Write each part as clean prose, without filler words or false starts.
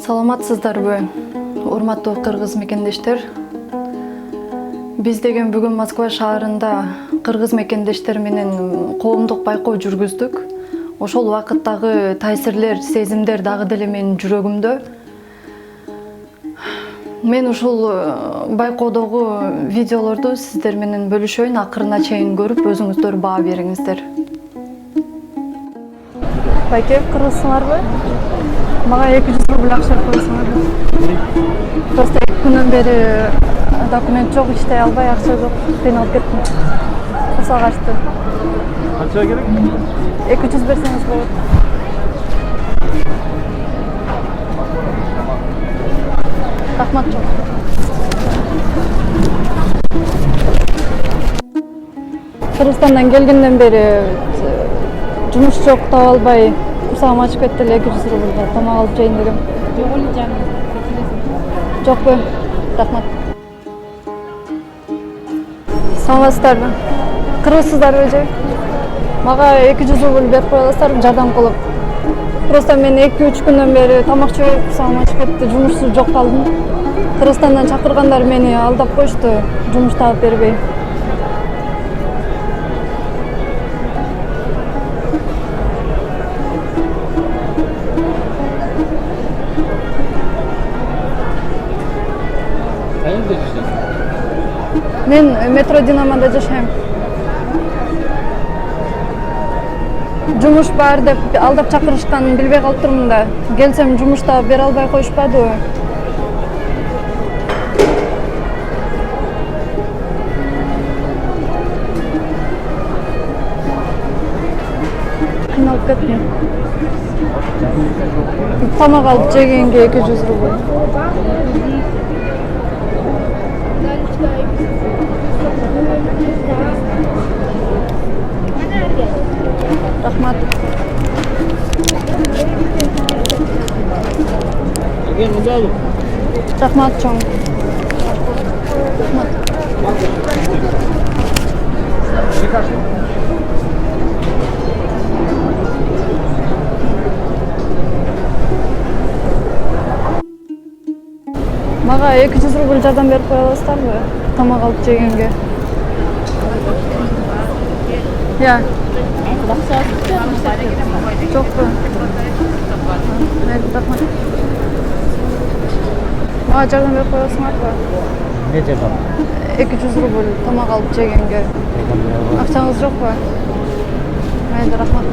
Саламатсыздарбы, урматтуу кыргыз мекендештер. Биз деген бүгүн Москва шаарында кыргыз мекендештер менен коомдук байкоо жүргүздүк. Ошол убакыттагы таасирлер, сезимдер дагы деле менин жүрөгүмдө. Мен ушул байкоодогу видеолорду сиздер менен бөлүшөйүн, акырына чейин көрүп өзүңүздөр баа бериңиздер. Байке, кыргызсыңарбы? Мага 200 рубль акча коесуңар. Просто 2 күндөн бери документ жок, иштей албай, акча жок, кыйналып кеттим. Курсак ачты. Канча керек? 200 берсеңиз болот. Рахмат жок. Кыргызстандан келгенден бери жумуш жок, таба албай, курсагым ачып кетти эле. 200 рубль тамак алып жейин дегем. Жок эле жаным. Жокпу? Рахмат. Саламатсыздарбы? Кыргызсыздарбы же? Мага 200 рубль берип кое аласыздарбы, жардам кылып? Просто мен 2-3 күндөн бери тамак жеп, курсагым ачып кетти, жумушсуз жок калдым. Кыргызстандан чакыргандар мени алдап коюшту, жумуш таап бербей. Кайерде жашайсың? Мен метро Динамода жашайм. Жумуш бар деп алдап чакырышканын билбей калыптырмын да. Келсем жумушта бере албай коюшпадыбы? Кыйналып кеттим. Тамак алып жегенге 200 рубль. Рахмат. Эген мында алып. Рахмат чоң. Рахмат. Мага 200 рубль жардам берип кое аласыздарбы? Тамак алып жегенге. Я. Жокпу? Рахмат. Мага жардам берип кое аласыңарбы? Не жардам? 200 рубль тамак алып жегенге. Акчаңыз жокпу? Майда, рахмат.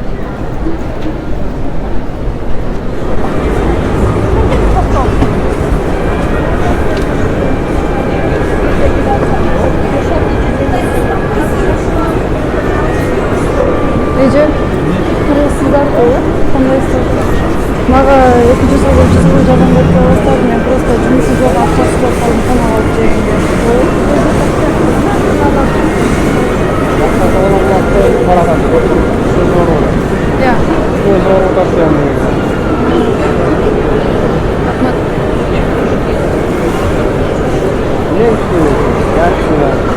Нече? Кыргызсыздарбы? Кандайсыз? Мага 200 рубль жардам берип кое аласыздарбы? Мен просто жумушум жок, акчасы жок калдым, тамак алып жегенге. Я.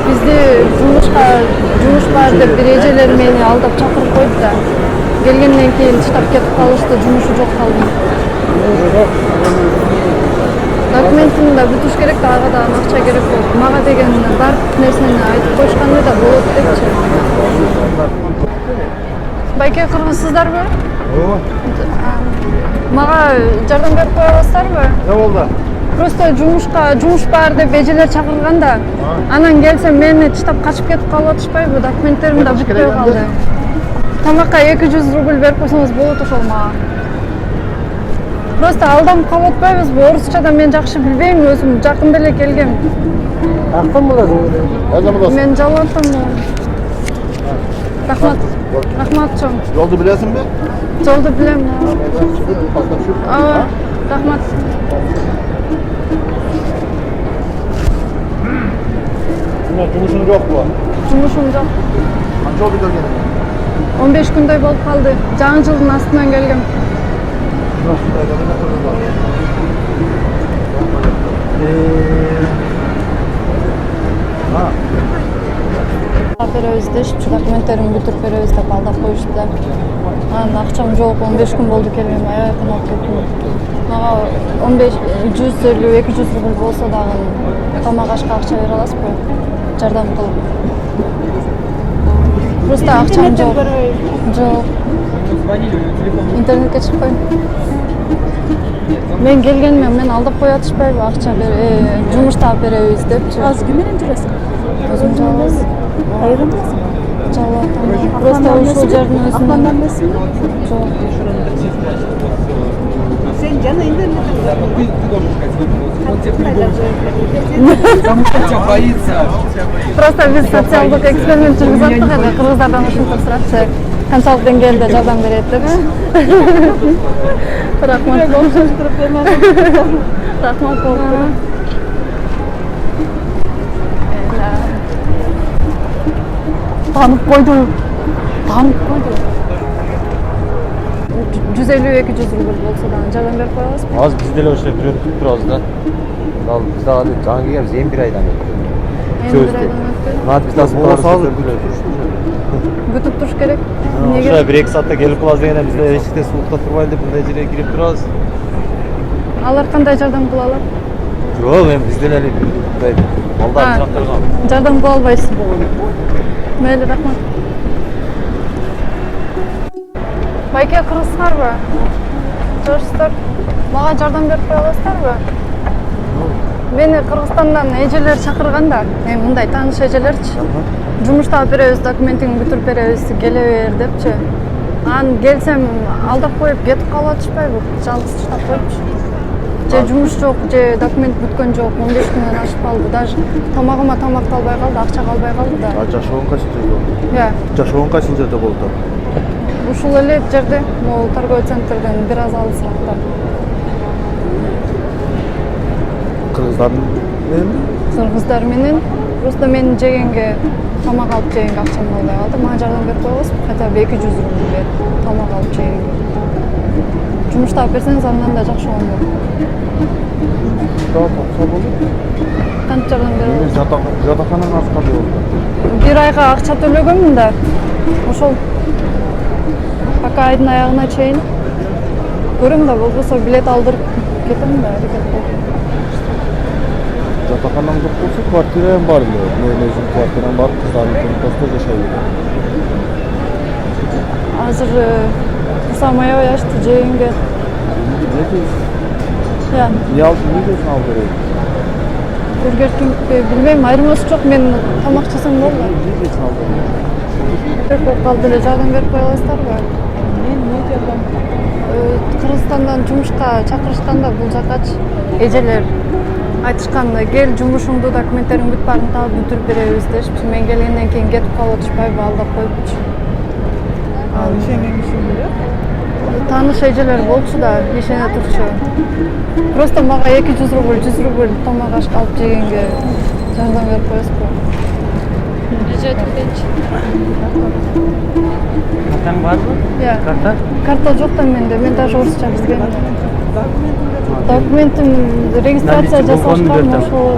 Бизди жумуш бар деп эрежелер мени алдап чакырып койду да. Келгенден кийин тыштап кетип калышты, жумушу жок калдым. Документимди да бүтүш керек да, ага да акча керек болуп. Мага деген бар нерсени айтып коюшкандай да болот депчи. Байке, кыргызсыздарбы? Ооба. Мага жардам берип кое аласыздарбы? Не болду? Просто жумуш бар деп эжелер чакырган да. Анан келсем мени тыштап качып кетип калып атышпайбы? Документтерим да бүтпөй калды. Тамакка 200 рубль берип койсоңуз болот ошол мага. Просто алданып калып атпайбызбы? Орусчадан мен жакшы билбейм, өзүм жакында эле келгем. Актан боласың? Кайдан боласың? Мен Жалалаттанмын. Рахмат. Рахмат чоң. Жолду билесиңби? Жолду билем. Рахмат. Жумушуң жокпу? Жумушум жок. Канча болду келгениңе? 15 күндөй болуп калды. Жаңы жылдын астынан келгем. Беребиз дешчү, документтеримди бүтүрүп беребиз деп алдап коюшту да. Анан акчам жок, 15 күн болду келгениме, аябай кыйналып кеттим. Мага 15, 150, 200 рубль болсо дагы тамак ашка акча бере аласызбы? Жардам кылып. Просто акчам жок. Жок. Интернетке чыкпайм. Мен келгенмен мен алдап коятышпайбы, акча жумуш таап беребиз депчи. Аз ким менен жүрөсүң? Өзүм жалгыз. Кайрылмасың? Жалгыз. Просто ушул жердин өзүнөн. Апаңдан эмесиңби? Жок. Сен жана интернеттен Просто биз социалдык эксперимент жүргүзүп аттык эле, кыргыздардан ушинтип сурапчы. Канчалык деңгээлде жардам берет депчи. Рахмат болуп. Рахмат болуп. Танып койду. 150-200 рубль болсо дагы жардам берип кое аласызбы? Az biz de öyle üretip biraz da. Al biz daha hadi canlı yer zeyn bir aydan. Hadi biz nasıl kadar sağlık Бүтүп туруш керек. Şuraya bir iki saatte gelip kılaz degene biz de eşikte soğukta turbaydı bunday жерге girip durabız. Алар кандай жардам кыла алат? Yok ben bizden öyle buradaydı. Vallahi çaktırmam. Жардам кыла албайсызбы? Мейли, рахмат. Байке, кыргызсыздарбы? Жашсыздар. Мага жардам берип кое аласыздарбы? Мени Кыргызстандан эжелер чакырган да. Мындай тааныш эжелерчи. Жумуш таап беребиз, документиңди бүтүрүп беребиз, келе бер депчи. Анан келсем алдап коюп кетип калып атышпайбы? Жалгыз таштап коюпчу. Же жумуш жок, же документ бүткөн жок, 15 күндөн ашып калды. Даже тамагыма тамак да албай калды, акча калбай калды да. Жашоон кайсы жерде болду? Жашоон кайсы жерде болду? Ушул эле жерде, могу торговый центрден бир аз алысыракта. Kırgızlar menен? Кыргыздар менен просто мен жегенге тамак алып жегенге акчам болбой калды. Мага жардам берип кое аласызбы? Хотя бы 200 рубль берип тамак алып жегенге. Жумуш таап берсеңиз андан да жакшы болот. Daha topsa boldu. Канча жардам бере аласыз? Жатакананын аты кандай болду? Бир айга акча төлөгөнмүн да. Ошол пока айдын аягына чейин көрөм да, болбосо билет алдырып кетем да, аракет кылып. Жатаканам жок болсо квартирам бар эле. Менин өзүм квартирам бар, кыздардын комнатасында жашайм. Азыр курсагым аябай ачты жегенге. Не дейсиз? Я Не дейсиң алып берейин? Бургер-кингпи билбейм, айырмасы жок, мен тамак жесем болду. Не дейсиң алып берейин? Көп болуп калды эле, жардам берип кое аласыздарбы? Мен не жардам? Кыргызстандан жумушка чакырышканда бул жакачы эжелер айтышкан, кел жумушуңду, документтериң бүт баарын таап бүтүрүп беребиз дешипчи. Мен келгенден кийин кетип калып атышпайбы, алдап коюпчу. Ишенген кишим белек? Тааныш эжелер болчу да, ишене турчу. Просто мага 200 рубль, 100 рубль тамак ашка алып жегенге жардам берип коесузбу? Бюджет кетечи. Картаң барбы? Карта? Карта жок да менде, мен даже орусча билбейм. Документим регистрация жасашкан, ошол.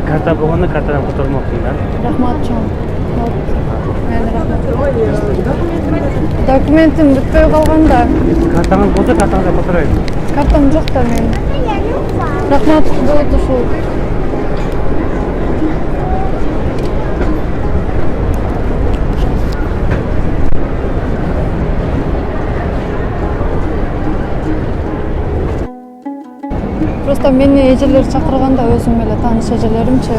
Карта болгондо картадан котормоксуң да. Рахмат чоң. Мени рахмат. Документим бүтпөй калган да. Картаңыз болсо картаңызды которойт. Картам жок да менин. Рахмат, болот ушул. Просто мени эжелер чакырганда өзүм эле тааныш эжелеримчи.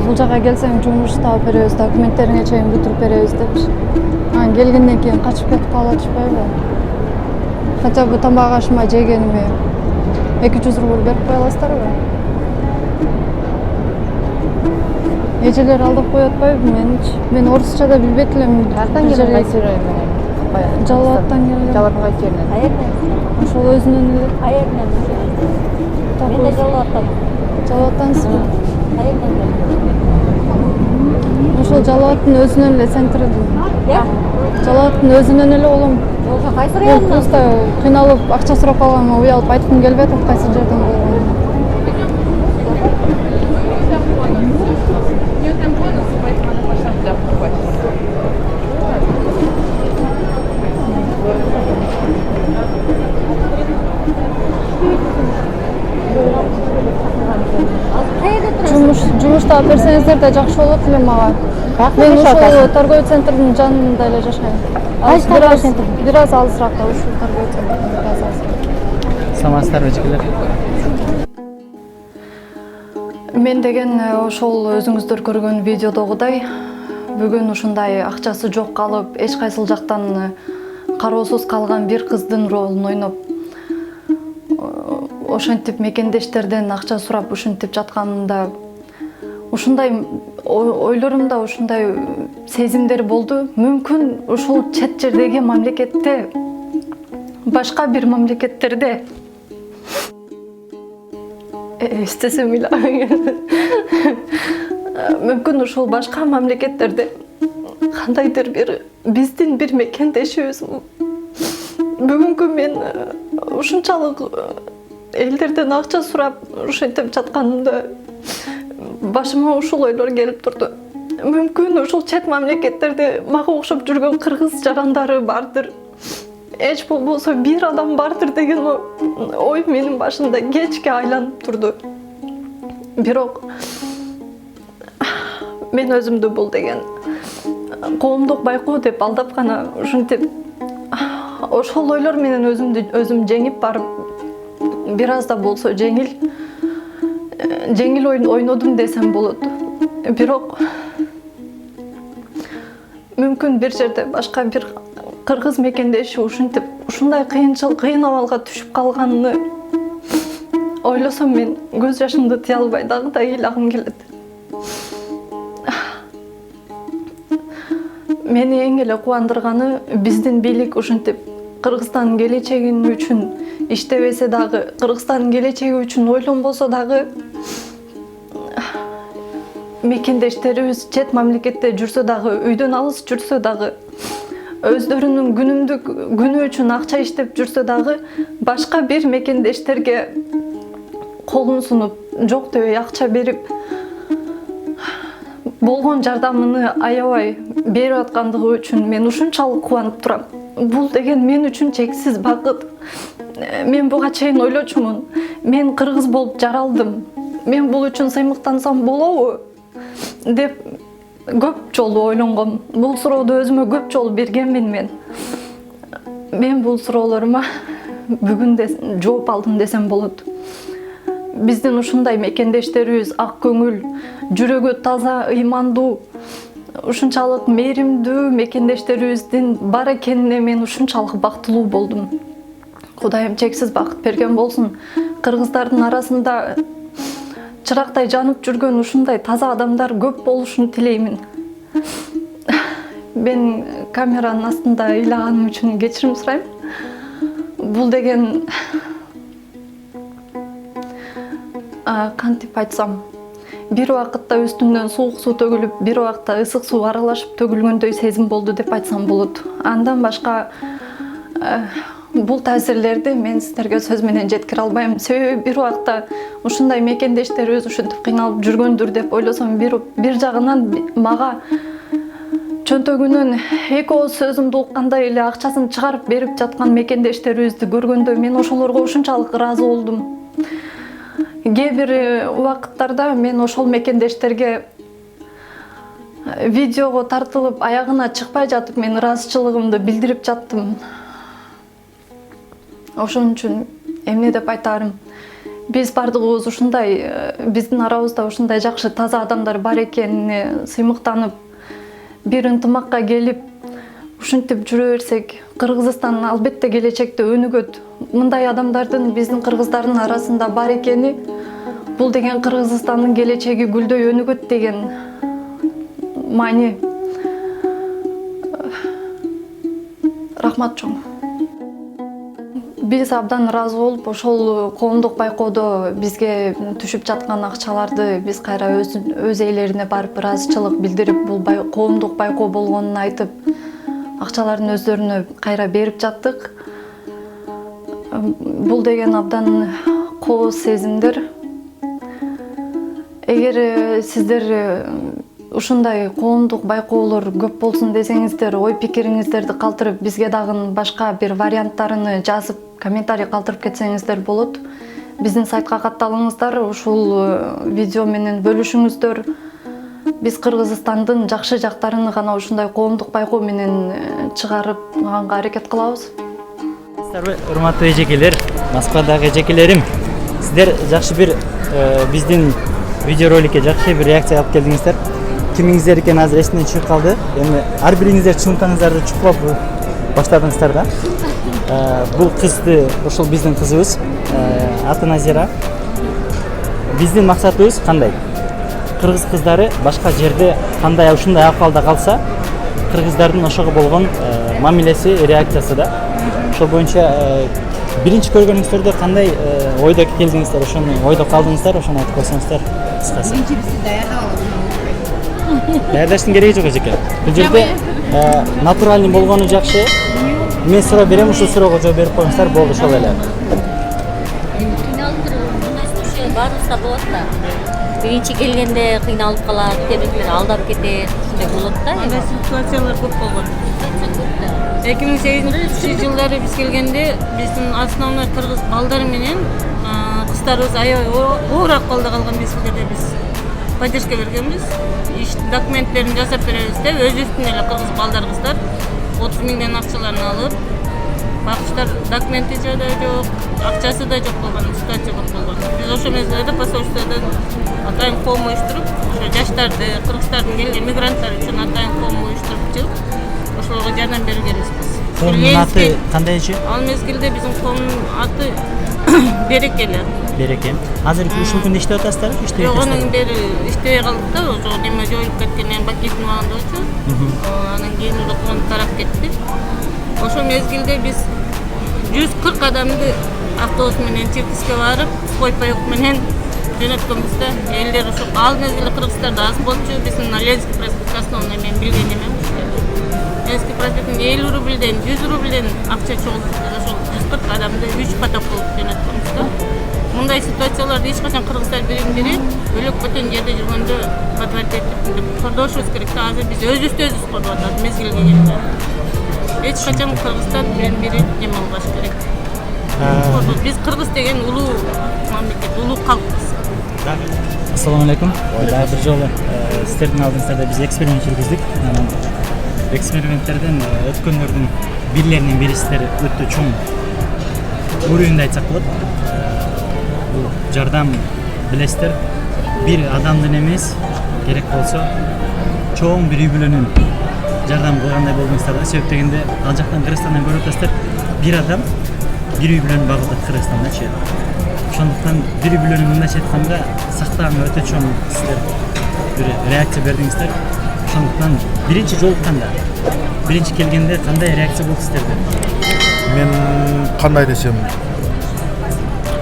Бул жака келсең жумуш таап беребиз, документтериңе чейин бүтүрүп беребиз депчи. Анан келгенден кийин качып кетип калып атышпайбы? Хотя бы тамак ашыма жегениме 200 рубль берип кое аласыздарбы? Эжелер алдап кое атпайбы меничи? Мен орусча да билбейт элем. Картаң келген кайсы жерден? Жалал абадтан келген. Жалал абад кайсы жерден? Каерден? Ошол өзүнөн эле. Каерден? Мен де Жалал абадтан. Жалал абадтансызбы? Каерден? Ошол Жалал абадтын өзүнөн эле центрден. Жалал абадтын өзүнөн эле улум. Ошо кайсы Мен районунан? просто кыйналып акча сурап калганга уялып айткым келбей атат кайсы жерден болгонун. баштап берсеңиздер да жакшы болот эле мага. Мен ушул торговый центрдин жанында эле жашайм. Кайсы торговый центр? Бир аз алысыраак, ушул торговый центрдин бир аз алысыраак. Саламатсыздарбы эжекелер? Мен деген ошол өзүңүздөр көргөн видеодогудай бүгүн ушундай акчасы жок калып, эч кайсыл жактан кароосуз калган бир кыздын ролун ойноп, ошентип мекендештерден акча сурап ушинтип жатканымда ушундай ойлорумда ушундай сезимдер болду. Мүмкүн ушул чет жердеги мамлекетте, башка бир мамлекеттерде эстесем мүмкүн ушул башка мамлекеттерде кандайдыр бир биздин бир мекендешибиз бүгүнкү мен ушунчалык элдерден акча сурап ушинтип жатканымда башыма ушул ойлор келип турду. Мүмкүн ушул чет мамлекеттерде мага окшоп жүргөн кыргыз жарандары бардыр. Эч болбосо бир адам бардыр деген ой менин башымда кечке айланып турду. Бирок мен өзүмдү бул деген коомдук байкоо деп алдап гана ушинтип ошол ойлор менен өзүм жеңип барып, бир аз да болсо жеңил оюн ойнодум десем болот. Бирок мүмкүн бир жерде башка бир кыргыз мекендеши ушинтип ушундай кыйын абалга түшүп калганын ойлосом мен көз жашымды тыя албай дагы да ыйлагым келет. Мени эң эле кубандырганы биздин бийлик ушинтип Кыргызстандын келечеги үчүн иштебесе дагы, Кыргызстандын келечеги үчүн ойлонбосо дагы, мекендештерибиз чет мамлекетте жүрсө дагы, үйдөн алыс жүрсө дагы, өздөрүнүн күнүмдүк күнү үчүн акча иштеп жүрсө дагы, башка бир мекендештерге колун сунуп, жок дебей акча берип, болгон жардамын аябай берип аткандыгы үчүн мен ушунчалык кубанып турам. Бул деген мен үчүн чексиз бакыт. Мен буга чейин ойлочумун. Мен кыргыз болуп жаралдым. Мен бул үчүн сыймыктансам болобу деп көп жолу ойлонгом. Бул сурооду өзүмө көп жолу бергенмин мен. Мен бул суроолорума бүгүн жооп алдым десем болот. Биздин ушундай мекендештерибиз ак көңүл, жүрөгү таза, ыймандуу, ушунчалык мээримдүү мекендештерибиздин бар экенине мен ушунчалык бактылуу болдум. Кудайым чексиз бакыт берген болсун. Кыргыздардын арасында чырактай жанып жүргөн ушундай таза адамдар көп болушун тилеймин. Мен камеранын астында ыйлаганым үчүн кечирим сурайм. Бул деген кантип айтсам, бир убакытта үстүмдөн суук суу төгүлүп, бир убакытта ысык суу аралашып төгүлгөндөй сезим болду деп айтсам болот. Андан башка бул таасирлерди мен сиздерге сөз менен жеткире албайм. Себеби бир убакта ушундай мекендештерибиз ушинтип кыйналып жүргөндүр деп ойлосом, бир жагынан мага чөнтөгүнөн эки ооз сөзүмдү уккандай эле акчасын чыгарып берип жаткан мекендештерибизди көргөндө мен ошолорго ушунчалык ыраазы болдум. Кээ бир убакыттарда мен ошол мекендештерге видеого тартылып аягына чыкпай жатып мен ыраазычылыгымды билдирип жаттым. Ошон үчүн эмне деп айтарым? Биз бардыгыбыз ушундай, биздин арабызда ушундай жакшы таза адамдар бар экенине сыймыктанып, бир ынтымакка келип, ушинтип жүрө берсек, Кыргызстан албетте келечекте өнүгөт. Мындай адамдардын биздин кыргыздардын арасында бар экени, бул деген Кыргызстандын келечеги гүлдөй өнүгөт деген маани. Рахмат чоң. Биз абдан ыраазы болуп, ошол коомдук байкоодо бизге түшүп жаткан акчаларды биз кайра өз ээлерине барып ыраазычылык билдирип, бул коомдук байкоо болгонун айтып, акчалардын өздөрүнө кайра берип жаттык. Бул деген абдан кооз сезимдер. Эгер сиздер ушундай коомдук байкоолор көп болсун десеңиздер, ой пикириңиздерди калтырып, бизге дагы башка бир варианттарын жазып, комментарий калтырып кетсеңиздер болот. биздин сайтка катталыңыздар, ушул видео менен бөлүшүңүздөр. Биз Кыргызстандын жакшы жактарын гана ушундай коомдук байкоо менен чыгарганга аракет кылабыз. Урматтуу эжекелер, Москвадагы эжекелерим, сиздер жакшы бир биздин видеороликке жакшы бир реакция алып келдиңиздер. Кимиңиздер экен азыр эсимден чыгып калды. Эми ар бириңиздер чынтаңыздарды чукулап баштадыңыздар да. Бул кызды, ошол биздин кызыбыз, аты Назира. Биздин максатыбыз кандай? Кыргыз кыздары башка жерде кандай ушундай акыбалда калса, кыргыздардын ошого болгон мамилеси, реакциясы да. Ошол боюнча биринчи көргөнүңүздөрдө кандай ойдо келдиңиздер, ошону ойдо калдыңыздар, ошону айтып койсоңуздар кыскасы. Биринчи даярдап Даярдаштын кереги жок эжеке. Бул жерде натуральный болгону жакшы. Мен суроо берем, ушул суроого жооп берип коюңуздар, болду ошол эле. Кыйналып туруп, мындай случай баарыбызда болот да. Биринчи келгенде кыйналып калат, кээ алдап кетет, ушундай болот да. Мындай ситуациялар көп болгон. 2008-жылдары биз келгенде биздин основной кыргыз балдары менен кыздарыбыз аябай оор акыбалда калган мезгилдерде биз поддержка бергенбиз. Документтерин жасап беребиз деп, өзүбүздүн эле кыргыз балдар кыздар 30 миңден акчаларын алып, бакыштар документи да жок, акчасы да жок болгон, ситуация көп болгон. Биз ошол мезгилде посольстводон атайын коом уюштуруп, ошо жаштарды, кыргыздардын келген мигранттар үчүн атайын коом уюштуруп чыгып, ошолорго жардам беребиз биз. Коомдун аты кандай эже? Ал мезгилде биздин коомдун аты Берекелер. Береке. Азыр ушул күндө иштеп атасыздар? Жок, анын бери иштебей калдык да, ошо неме жоюлуп кеткенден Бакиевдин убагында болчу. Анан кийин эле коом тарап кетти. Ошол мезгилде биз 140 адамды автобус менен Чиркиске барып, кой паёк менен жөнөткөнбүз да. Элдер ошо ал мезгилде кыргыздар да аз болчу. Биздин Ленинский проспект основной мен билген эмем. Ленинский проспекттин 50 рубльден, 100 рубльден акча чогултуп, ошол 140 адамды 3 поток кылып жөнөткөнбүз да. Мындай ситуацияларды эч качан кыргыздар бири-бири бөлөк бөтөн жерде жүргөндө подвалить этип кордошубуз керек да. Азыр биз өзүбүздү кордоп атабыз мезгил келгенде. Эч качан кыргыздар бири-бири неме албаш керек. Биз кыргыз деген улуу мамлекет, улуу калкпыз. Ассаламу алейкум. Дагы бир жолу сиздердин алдыңыздарда биз эксперимент жүргүздүк. Анан эксперименттерден өткөндөрдүн бирлеринин бири сиздер өтө чоң уровеньде айтсак болот. Бул жардам билесиздер, бир адамдын эмес, керек болсо чоң бир үй бүлөнүн жардам кылгандай болдуңуздар да. Себеп дегенде ал жактан Кыргызстандан көрүп атасыздар, бир адам бир үй бүлөнү багып атат Кыргызстандачы. Ошондуктан бир үй бүлөнү мындайча айтканда сактаган өтө чоң сиздер бир реакция бердиңиздер. Ошондуктан биринчи жолукканда, биринчи келгенде кандай реакция болду сиздерде? Мен кандай десем,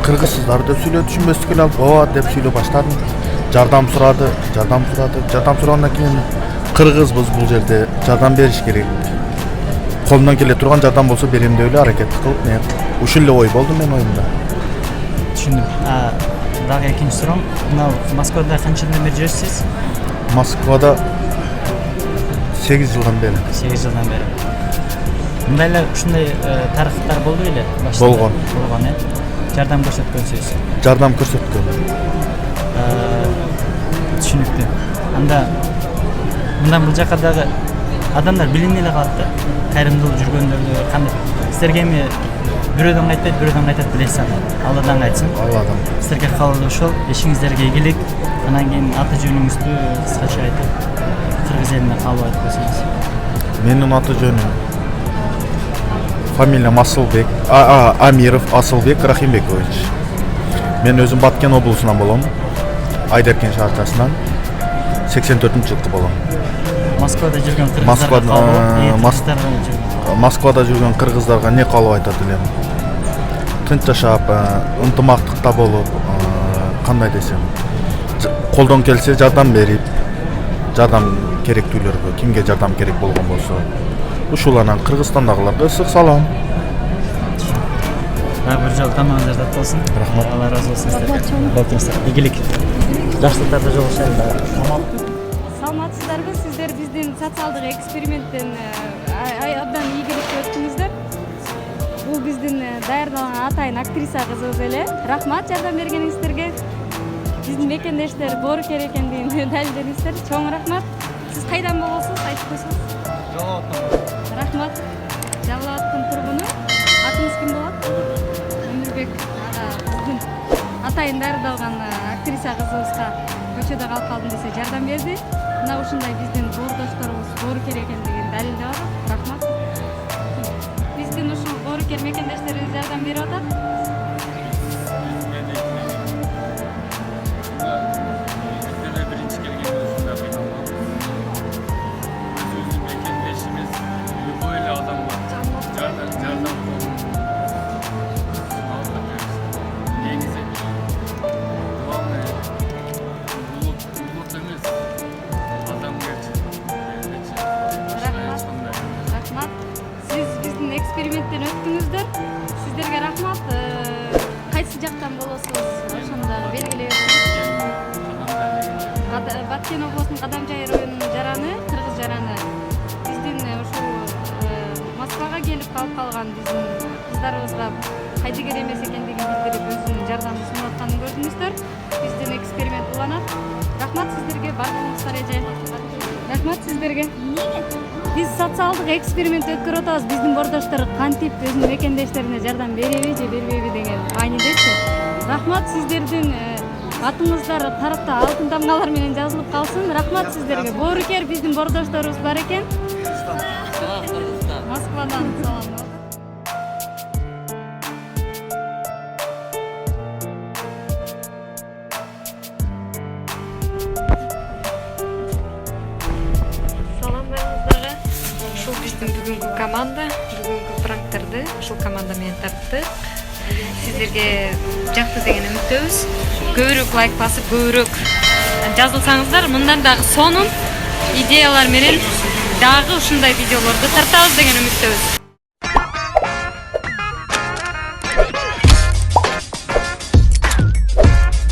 кыргызсыздар деп сүйлөдү, түшүнбөстүк эле алып, ооба деп сүйлөп баштадым. Жардам сурады. Жардам сурагандан кийин кыргызбыз, бул жерде жардам бериш керек. Колумдан келе турган жардам болсо берем деп эле аракет кылып, мен ушул эле ой болду менин оюмда. Түшүндүм. Дагы экинчи суроом, мына Москвада канча жылдан бери жүрөсүз? Москвада 8 жылдан бери. 8 жылдан бери. Мындай эле ушундай тарыхтар болду беле? Болгон, э? Жардам көрсөткөнсүз. Жардам көрсөткөн. Түшүнүктүү. Анда мындан бул жака дагы адамдар билине эле калат да. Кайрымдуулук жүргөндөрдү кандай? Сиздерге эми бирөөдөн кайтпайт, бирөөдөн кайтат билесиз аны. Алладан кайтсын. Алладан. Сиздерге каалоо ошол, эшиңиздерге ийгилик. Анан кийин аты жөнүңүздү кыскача айтып, кыргыз элине каалоо айтып койсоңуз. Менин аты жөнүм фамилиям Асылбек, Амиров Асылбек Рахимбекович. Мен өзүм Баткен облусунан болом. Айдаркен шаарчасынан 84-жылкы болом. Москвада жүргөн кыргыздарга Москвада жүргөн кыргыздарга не каалоо айтат элем? Тынч жашап, ынтымактыкта болуп, кандай десем, колдон келсе жардам берип, жардам керектүүлөргө, кимге жардам керек болгон болсо, ушул анан Кыргызстандагыларга ысык салам. Бир жолу тамагыңыздар тат болсун. Рахмат. Алла разы болсун сиздерге. Болтуңуздар. Ийгилик. Жакшылыктарда жолугушайлы. Саламатсыздарбы? Сиздер биздин социалдык эксперименттен абдан ийгиликке өттүңүздөр. Бул биздин даярдалган атайын актриса кызыбыз эле. Рахмат жардам бергениңиздерге. Биздин мекендештер боорукер экендигин далилдедиңиздер. Чоң рахмат. Сиз кайдан болосуз? Айтып койсоңуз. Жалал Атам. Рахмат. Жалал Аттын тургуну. Атыңыз ким болот? Өмүрбек ага биздин атайын даярдалган актриса кызыбызга көчөдө калып калдым десе жардам берди. Мына ушундай биздин боордошторубуз боорукер экендигин далилдеп атат. Рахмат. Биздин ушул боорукер мекендештерибиз жардам берип атат. Birinci kelgende ушундай кыйналган. Өзүбүздүн мекендешибиз любой эле адамга жардам негизи главное улут эмес адамгерчилик. Рахмат. Сиз биздин эксперименттен өттүңүздөр. Сиздерге рахмат. Кайсы жактан болосуз? Ошондо белгилеп Баткен областынын Кадамжай районунун жараны, кыргыз жараны. Биздин ушул Москвага келип калып калган биздин кыздарыбызга кайдыгер эмес экендигин билдирип өзүнүн жардамын сунуп атканын көрдүңүздөр. Биздин эксперимент уланат. Рахмат сиздерге, бардыгыңызга эже. Рахмат сиздерге. Биз социалдык эксперимент өткөрүп атабыз. Биздин бордоштор кантип өзүнүн мекендештерине жардам береби же бербейби деген маанидечи. Рахмат сиздердин атыңыздар тарапта алтын тамгалар менен жазылып калсын. Рахмат сиздерге. Боорукер биздин бордошторубуз бар экен. Москвадан салам. Салам барыңыздарға. Ушул биздин бүгүнкү команда, бүгүнкү пранктерди ушул команда менен тарттык. Сиздерге жакты деген үмүттөбүз. Көбүрөөк лайк басып, көбүрөөк жазылсаңыздар, мындан дагы сонун идеялар менен дагы ушундай видеолорду тартабыз деген үмүттөбүз.